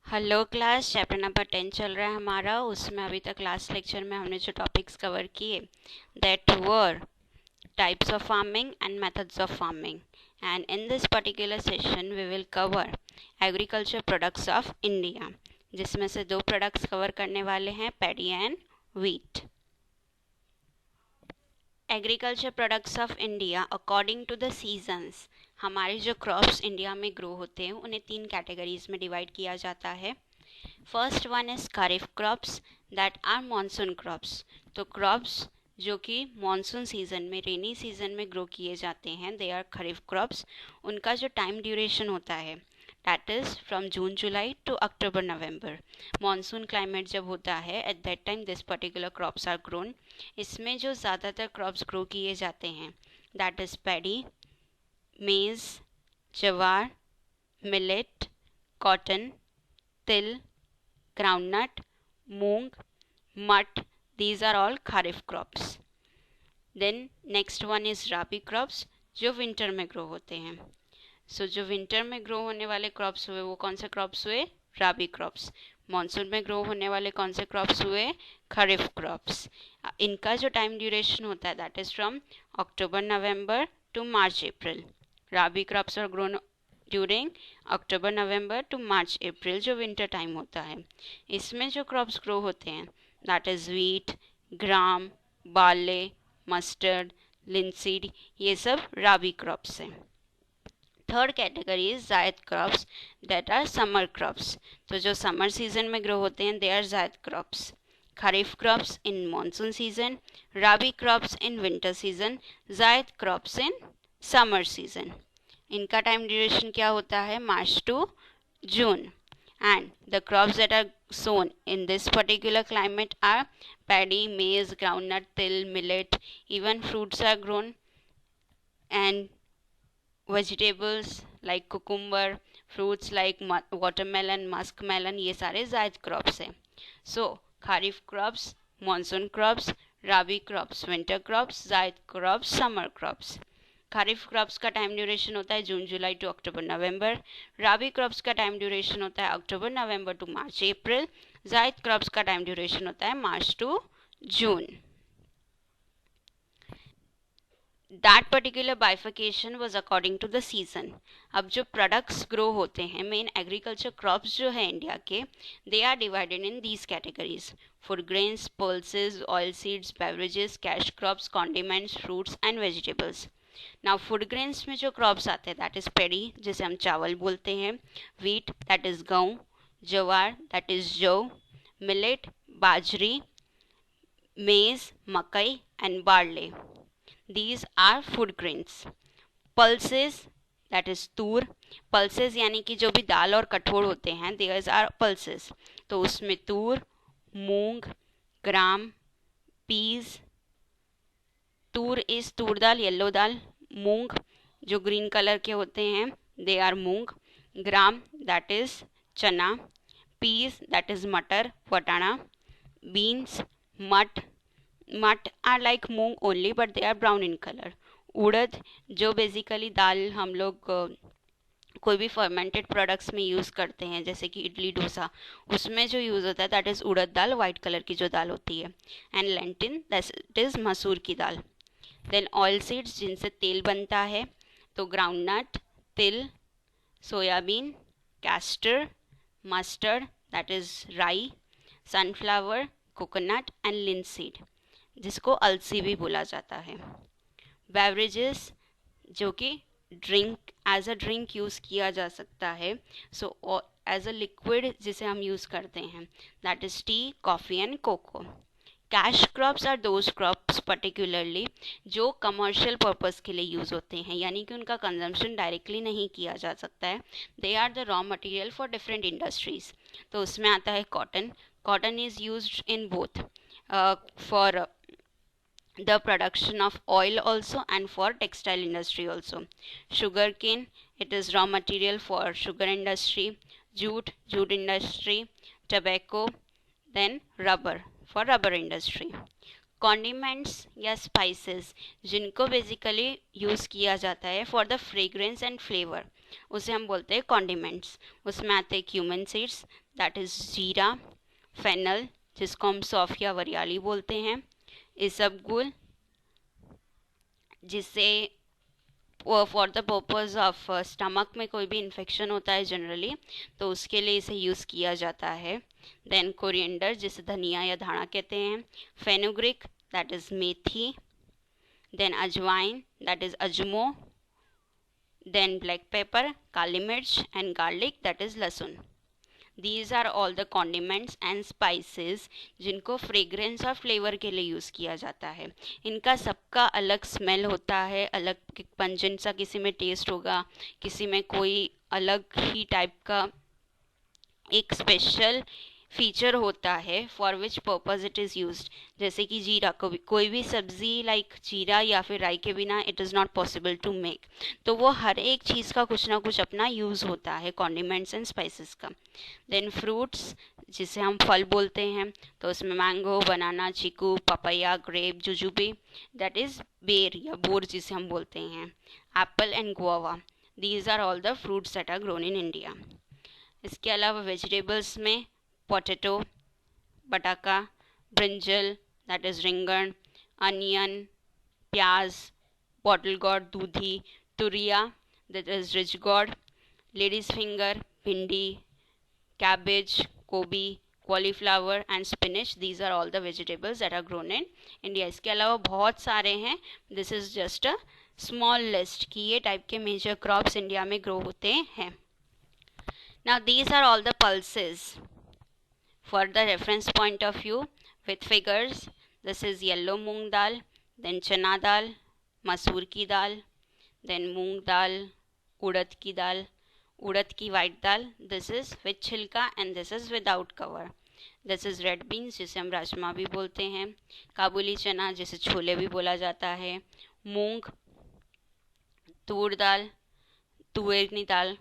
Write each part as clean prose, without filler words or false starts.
Hello class, chapter number 10 चल रहा है हमारा। उसमें अभी तक लास्ट लेक्चर में हमने जो टॉपिक्स कवर किए that were types of farming and methods of farming, and in this particular session we will cover agriculture products of India, जिसमें से दो प्रोडक्ट्स कवर करने वाले हैं, paddy and wheat. Agriculture products of India according to the seasons, हमारे जो crops India में grow होते हैं उन्हें तीन कैटेगरीज में डिवाइड किया जाता है। First one is kharif crops that are monsoon crops. तो क्रॉप्स जो कि मानसून सीजन में, रेनी सीजन में ग्रो किए जाते हैं, दे आर खरीफ क्रॉप्स। उनका जो टाइम ड्यूरेशन होता है that is from June July to October November. Monsoon climate जब होता है at that time this particular crops are grown. इसमें जो ज़्यादातर क्रॉप्स ग्रो किए जाते हैं दैट इज पैडी, मेज, जवार, मिलेट, कॉटन, तिल, groundnut, moong, mut. These are all kharif crops. Then next one is rabi crops, जो विंटर में ग्रो होते हैं। जो विंटर में ग्रो होने वाले क्रॉप्स हुए वो कौन से क्रॉप्स हुए? राबी क्रॉप्स। मानसून में ग्रो होने वाले कौन से क्रॉप्स हुए? खरीफ क्रॉप्स। इनका जो टाइम ड्यूरेशन होता है that is from October November to March April. Rabi crops are grown during October November to March April, जो विंटर टाइम होता है। इसमें जो क्रॉप्स ग्रो होते हैं that is wheat, gram, barley, mustard, linseed, ये सब राबी क्रॉप्स हैं। Third category is zaid crops that are summer crops. तो जो समर सीजन में ग्रो होते हैं they are zaid crops. Kharif crops in monsoon season, rabi crops in winter season, zaid crops in summer season. इनका time duration क्या होता है? March to June. And the crops that are sown in this particular climate are paddy, maize, groundnut, till, millet. Even fruits are grown, and vegetables like cucumber, fruits like watermelon, muskmelon, ये सारे zaid crops हैं। So kharif crops monsoon crops, rabi crops winter crops, zaid crops summer crops. Kharif crops का time duration होता है June July to October November. Rabi crops का time duration होता है अक्टूबर November to March अप्रैल। जायद क्रॉप्स का टाइम ड्यूरेशन होता है March to June. That particular bifurcation was according to the season. अब जो प्रोडक्ट्स ग्रो होते हैं, मेन एग्रीकल्चर क्रॉप्स जो है इंडिया के, they are divided in these categories: food grains, pulses, oil seeds, beverages, cash crops, condiments, fruits and vegetables. Now food grains में जो crops आते हैं दैट इज पेडी, जिसे हम चावल बोलते हैं, व्हीट दैट इज गेहूं, जवार दैट इज जौ, मिलेट बाजरी, मेज मकई and barley. These are food grains. Pulses that is Toor. pulses यानी कि जो भी दाल और कठोर होते हैं these are pulses। तो उसमें toor, moong, gram, peas. Toor is toor dal, yellow dal. Moong जो ग्रीन कलर के होते हैं they are moong. Gram that is chana. Peas that is matar, vatana. Beans, mat are like moong only but they are brown in colour. Urad जो बेसिकली दाल हम लोग कोई भी फर्मेंटेड प्रोडक्ट्स में यूज़ करते हैं जैसे कि इडली डोसा, उसमें जो यूज़ होता है that is urad dal, white colour की जो दाल होती है। एंड लेंटिन दैट इज़ मसूर की दाल। देन ऑयल सीड्स जिनसे तेल बनता है, तो ग्राउंडनट, तिल, soybean, castor, mustard that is राई, सनफ्लावर, कोकोनट एंड लिंसीड जिसको अलसी भी बोला जाता है। बेवरेजेस जो कि drink as a drink use किया जा सकता है, सो एज अ लिक्विड जिसे हम यूज़ करते हैं that is tea, coffee and cocoa. Cash crops are those crops particularly जो कमर्शियल पर्पज़ के लिए यूज़ होते हैं, यानी कि उनका कंजम्पशन डायरेक्टली नहीं किया जा सकता है। They are the raw material for different industries. तो उसमें आता है cotton. Cotton is used in both for the production of oil also and for textile industry also. Sugarcane, it is raw material for sugar industry. Jute industry. Tobacco, then rubber for rubber industry. Condiments या spices जिनको basically use किया जाता है for the fragrance and flavour, उसे हम बोलते हैं condiments. उसमें आते हैं क्यूमन सीड्स दैट इज जीरा, फेनल जिसको हम सौफ या वरियाली बोलते हैं, इसबगुल जिससे for the purpose of stomach में कोई भी इन्फेक्शन होता है जनरली, तो उसके लिए इसे यूज़ किया जाता है। देन कोरिएंडर जिसे धनिया या धाना कहते हैं, fenugreek that is methi, then ajwain that is ajmo, then black pepper kali mirch, and garlic that is lahsun. These are all the condiments and spices जिनको फ्रेग्रेंस और फ्लेवर के लिए यूज़ किया जाता है। इनका सबका अलग स्मेल होता है, अलग पंजेंट सा किसी में टेस्ट होगा, किसी में कोई अलग ही टाइप का एक स्पेशल फीचर होता है for which purpose it is used. जैसे कि जीरा को भी कोई भी सब्ज़ी लाइक जीरा या फिर राई के बिना it is not possible to make, तो वो हर एक चीज़ का कुछ ना कुछ अपना यूज़ होता है कॉन्डिमेंट्स एंड स्पाइसेस का। देन फ्रूट्स जिसे हम फल बोलते हैं, तो उसमें mango, banana, chikoo, papaya, grape, jujube that is ber या बोर जिसे हम बोलते हैं, apple and guava. These are all the fruits that are grown in India. इसके अलावा वेजिटेबल्स में potato, bataka, brinjal that is ringan, onion, pyaj, bottle gourd, dudhi, turiya that is ridge gourd, ladies finger, bhindi, cabbage, कोबी, cauliflower and spinach. These are all the vegetables that are grown in India. इसके अलावा बहुत सारे हैं, this is just a small list कि ये type के major crops India में ग्रो होते हैं। Now these are all the pulses for the reference point of view with figures. This is yellow moong dal, then chana dal, masoor ki dal, then moong dal, urad ki dal, urad ki white dal. This is with छिलका and this is without cover. This is red beans जिसे हम राजमा भी बोलते हैं, काबुली चना जिसे छोले भी बोला जाता है, मूंग, तूर दाल, तुअर की दाल,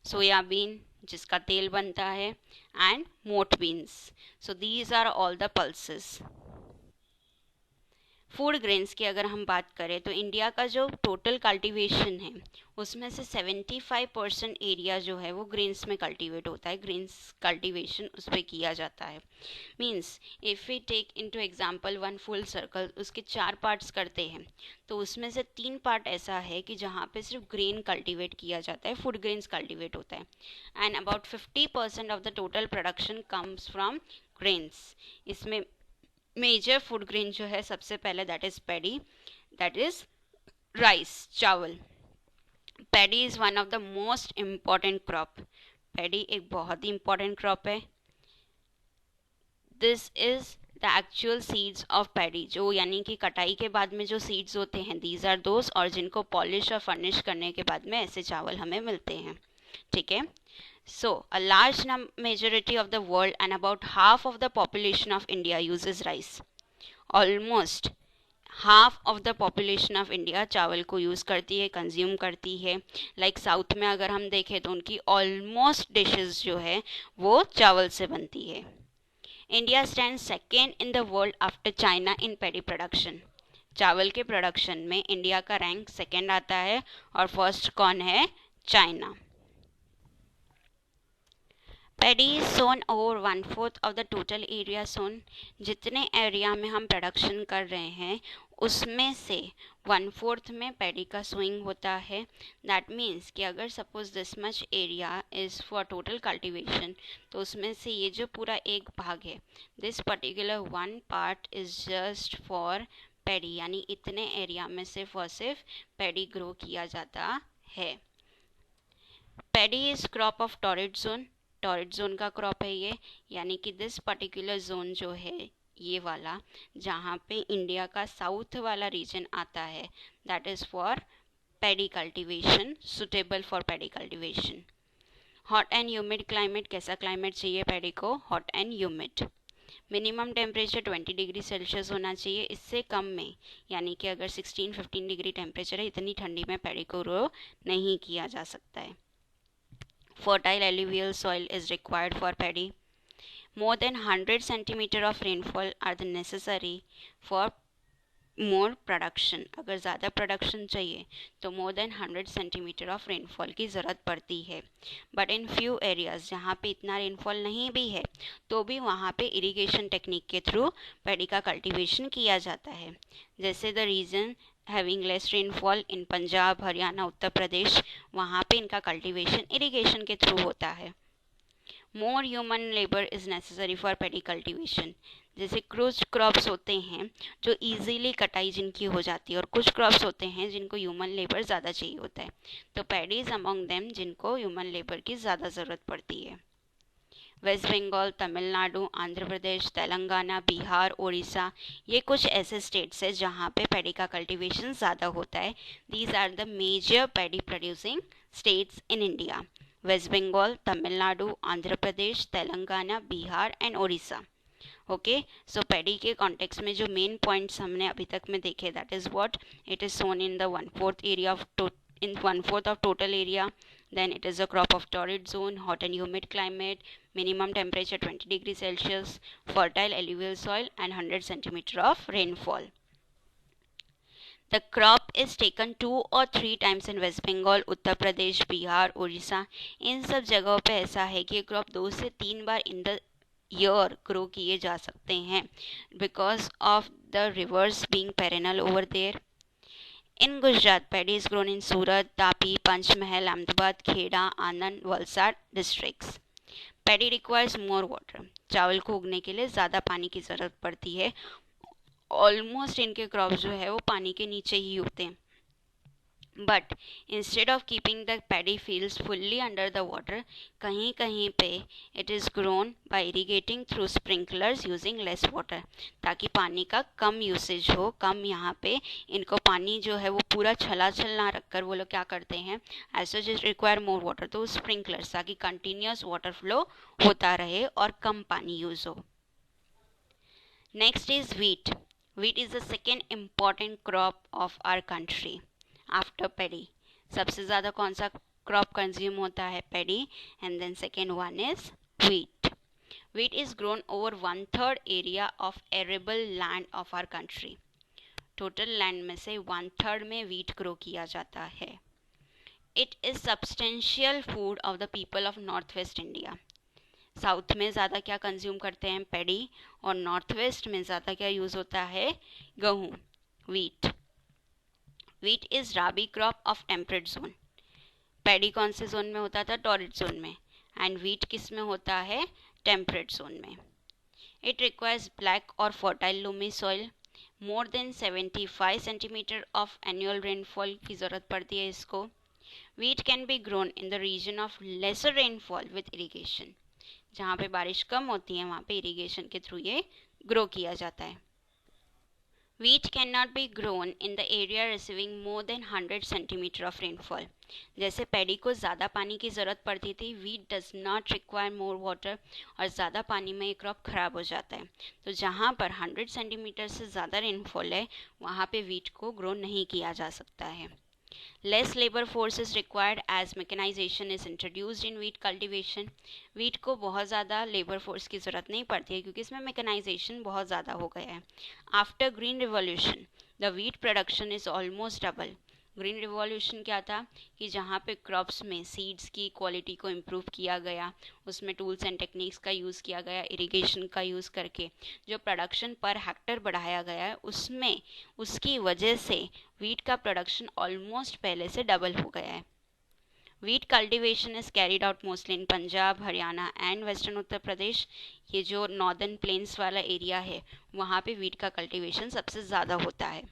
सोयाबीन जिसका तेल बनता है, and moth beans. So these are all the pulses. Food grains की अगर हम बात करें तो इंडिया का जो टोटल कल्टीवेशन है उसमें से 75% एरिया जो है वो ग्रेन्स में कल्टीवेट होता है, ग्रेन्स कल्टीवेशन उस पर किया जाता है। Means if we take into example one full circle, उसके 4 पार्ट्स करते हैं तो उसमें से 3 पार्ट ऐसा है कि जहाँ पे सिर्फ ग्रेन कल्टीवेट किया जाता है, फूड ग्रेन्स कल्टीवेट होता है, and about 50% of the total production comes from grains. इसमें मेजर फूड ग्रेन जो है सबसे पहले that is paddy, that is rice, chawal. Paddy is one of the most important crop. Paddy एक बहुत ही इम्पॉर्टेंट क्रॉप है। This is the actual seeds of paddy, जो यानी कि कटाई के बाद में जो सीड्स होते हैं, दीज आर दोज, और जिनको पॉलिश और फर्निश करने के बाद में ऐसे चावल हमें मिलते हैं। ठीक है। So, a large majority of the world and about half of the population of India uses rice. Almost half of the population of India चावल को यूज़ करती है, कंज्यूम करती है। लाइक साउथ में अगर हम देखें तो उनकी ऑलमोस्ट डिशेस जो है वो चावल से बनती है। India stand second in the world after China in paddy production. चावल के प्रोडक्शन में इंडिया का रैंक सेकेंड आता है और फर्स्ट कौन है? China. Paddy is sown over 1/4 of the total area sown. जितने एरिया में हम प्रोडक्शन कर रहे हैं उसमें से 1/4 में पैडी का सोइंग होता है। दैट मीन्स कि अगर suppose this much area is for total cultivation, तो उसमें से ये जो पूरा एक भाग है, this particular 1 part is just for paddy, यानी इतने एरिया में सिर्फ और सिर्फ पैडी ग्रो किया जाता है। Paddy is crop of torrid zone. Torrid zone का क्रॉप है ये, यानी कि दिस पर्टिकुलर जोन जो है ये वाला, जहाँ पे इंडिया का साउथ वाला रीजन आता है, that is for paddy cultivation, suitable for paddy cultivation. Hot and humid climate, कैसा क्लाइमेट चाहिए पैडी को? Hot and humid. Minimum temperature 20 degree Celsius होना चाहिए, इससे कम में, यानी कि अगर 16-15 डिग्री टेम्परेचर है, इतनी ठंडी में पैडी को ग्रो नहीं किया जा सकता है। Fertile alluvial soil is required for paddy. More than 100 centimeter of rainfall are necessary for more production, अगर ज़्यादा प्रोडक्शन चाहिए तो more than 100 centimetre of rainfall की ज़रूरत पड़ती है। बट इन फ्यू एरियाज़ जहाँ पे इतना रेनफॉल नहीं भी है तो भी वहाँ पे इरिगेशन टेक्निक के थ्रू पैडी का कल्टीवेशन किया जाता है। जैसे the region having less rainfall in Punjab, Haryana, Uttar Pradesh, वहाँ पे इनका कल्टीवेशन इरिगेशन के थ्रू होता है। More human labour is necessary for paddy cultivation. जैसे कुछ क्रॉप्स होते हैं जो इजीली कटाई जिनकी हो जाती है और कुछ क्रॉप्स होते हैं जिनको ह्यूमन लेबर ज़्यादा चाहिए होता है, तो पैडी इज़ अमॉन्ग देम जिनको ह्यूमन लेबर की ज़्यादा ज़रूरत पड़ती है। वेस्ट बंगाल, तमिलनाडु, आंध्र प्रदेश, तेलंगाना, बिहार, उड़ीसा, ये कुछ ऐसे स्टेट्स हैं जहाँ पे पैडी का कल्टीवेशन ज़्यादा होता है। These are the major paddy producing states in India. West Bengal, Tamil Nadu, Andhra Pradesh, Telangana, Bihar and Orissa. Okay, so paddy के कॉन्टेक्स्ट में जो मेन पॉइंट्स हमने अभी तक में देखे, that is what it is sown in the 1/4 area of in 1/4 of total area. Then it is a crop of torrid zone, hot and humid climate, minimum temperature 20 degrees Celsius, fertile alluvial soil and 100 centimeter of rainfall. The crop is taken 2 or 3 times in West Bengal, Uttar Pradesh, Bihar, Orissa. इन सब जगहों पे ऐसा है कि crop 2 से 3 बार in the year grow किए जा सकते हैं because of the rivers being perennial over there. In Gujarat, paddy is grown in Surat, Tapi, Panchmahal, Ahmedabad, Kheda, Anand, Valsad districts. Paddy requires more water. चावल को उगने के लिए ज़्यादा पानी की ज़रूरत पड़ती है। ऑलमोस्ट इनके क्रॉप्स जो है वो पानी के नीचे ही उगते हैं। But instead of keeping the paddy fields fully under the water, कहीं कहीं पे it is grown by irrigating through sprinklers using less water, ताकि पानी का कम यूसेज हो, कम यहाँ पे इनको पानी जो है वो पूरा छलाछल ना रखकर वो लोग क्या करते हैं, as such is require more water, तो स्प्रिंकलर्स, ताकि कंटिन्यूस वाटर फ्लो होता रहे और कम पानी यूज हो। Next is wheat. Wheat is the second important crop of our country after paddy. सबसे ज़्यादा कौन सा क्रॉप कंज्यूम होता है? Paddy, and then second one is wheat. Wheat is grown over 1/3 area of arable land of our country. Total land में से 1/3 में wheat grow किया जाता है. It is substantial food of the people of North West India. South में ज़्यादा क्या consume करते हैं? पैडी, और नॉर्थ वेस्ट में ज़्यादा क्या यूज़ होता है? गेहूँ, wheat. Wheat is rabi crop of temperate zone. Paddy कौन से जोन में होता था? टॉरिड जोन में. एंड वीट किस में होता है? टेम्परेट जोन में. इट रिक्वायर्स ब्लैक और fertile loamy soil. More than 75 centimetre of annual rainfall की ज़रूरत पड़ती है इसको. Wheat can be grown in the region of lesser rainfall with irrigation. जहाँ पे बारिश कम होती है वहाँ पे इरिगेशन के थ्रू ये ग्रो किया जाता है. Wheat can not be grown in the area receiving more than 100 centimetre of rainfall. जैसे पैडी को ज़्यादा पानी की ज़रूरत पड़ती थी, wheat does not require more water, और ज़्यादा पानी में ये क्रॉप ख़राब हो जाता है. तो जहाँ पर 100 सेंटीमीटर से ज़्यादा रेनफॉल है वहाँ पे वीट को ग्रो नहीं किया जा सकता है. Less labor force is required as mechanization is introduced in wheat cultivation. Wheat को बहुत ज़्यादा लेबर फोर्स की ज़रूरत नहीं पड़ती है क्योंकि इसमें मेकनाइजेशन बहुत ज़्यादा हो गया है. After green revolution the wheat production is almost double. Green revolution क्या था कि जहाँ पे क्रॉप्स में सीड्स की क्वालिटी को इम्प्रूव किया गया, उसमें टूल्स एंड टेक्निक्स का यूज़ किया गया, इरिगेशन का यूज़ करके जो प्रोडक्शन पर हेक्टर बढ़ाया गया है, उसमें उसकी वजह से व्हीट का प्रोडक्शन ऑलमोस्ट पहले से डबल हो गया है. Wheat cultivation is carried out mostly in Punjab, Haryana and western Uttar Pradesh. ये जो नॉर्दर्न प्लेन्स वाला एरिया है वहाँ पे व्हीट का कल्टिवेशन सबसे ज़्यादा होता है.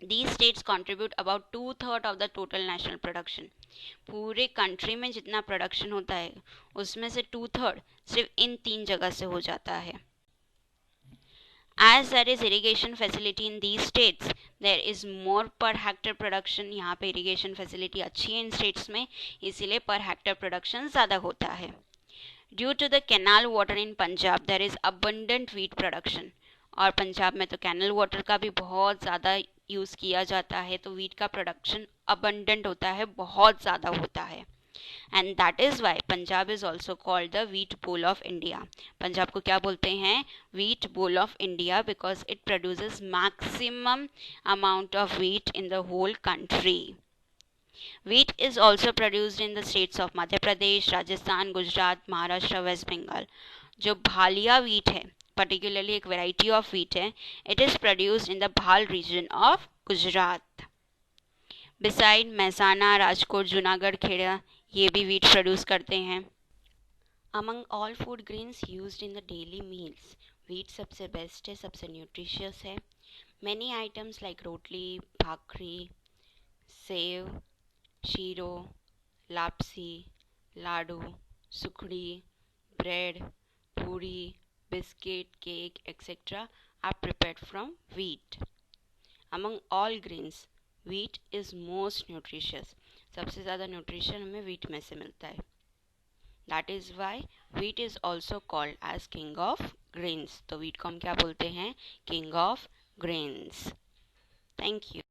These states contribute about 2/3 of the total national production. पूरे कंट्री में जितना प्रोडक्शन होता है उसमें से 2/3 सिर्फ इन 3 जगह से हो जाता है. As there is irrigation facility in these states, there is more per hectare production. यहाँ पे irrigation facility अच्छी है इन states में, इसीलिए per hectare production ज़्यादा होता है. Due to the canal water in Punjab, there is abundant wheat production. और पंजाब में तो कैनल वाटर का भी बहुत ज़्यादा यूज़ किया जाता है, तो वीट का प्रोडक्शन अबंडेंट होता है, बहुत ज़्यादा होता है. And that is why Punjab is also called the wheat bowl of India. Punjab को क्या बोलते हैं? Wheat bowl of India, because it produces maximum amount of wheat in the whole country. Wheat is also produced in the states of Madhya Pradesh, Rajasthan, Gujarat, Maharashtra, West Bengal. जो Bhalia wheat है, particularly एक variety of wheat है, it is produced in the Bhal region of Gujarat. Beside Mehsana, Rajkot, Junagadh, Kheda ये भी wheat produce करते हैं. Among all food grains used in the daily meals, wheat सबसे best है, सबसे nutritious है. Many items like rotli, bhakri, sev, shiro, lapsi, ladoo, sukhdi, bread, puri, biscuit, cake, etc. are prepared from wheat. Among all grains, wheat is most nutritious. सबसे ज़्यादा nutrition हमें wheat में से मिलता है. That is why wheat is also called as king of grains. तो wheat को हम क्या बोलते हैं? King of grains. Thank you.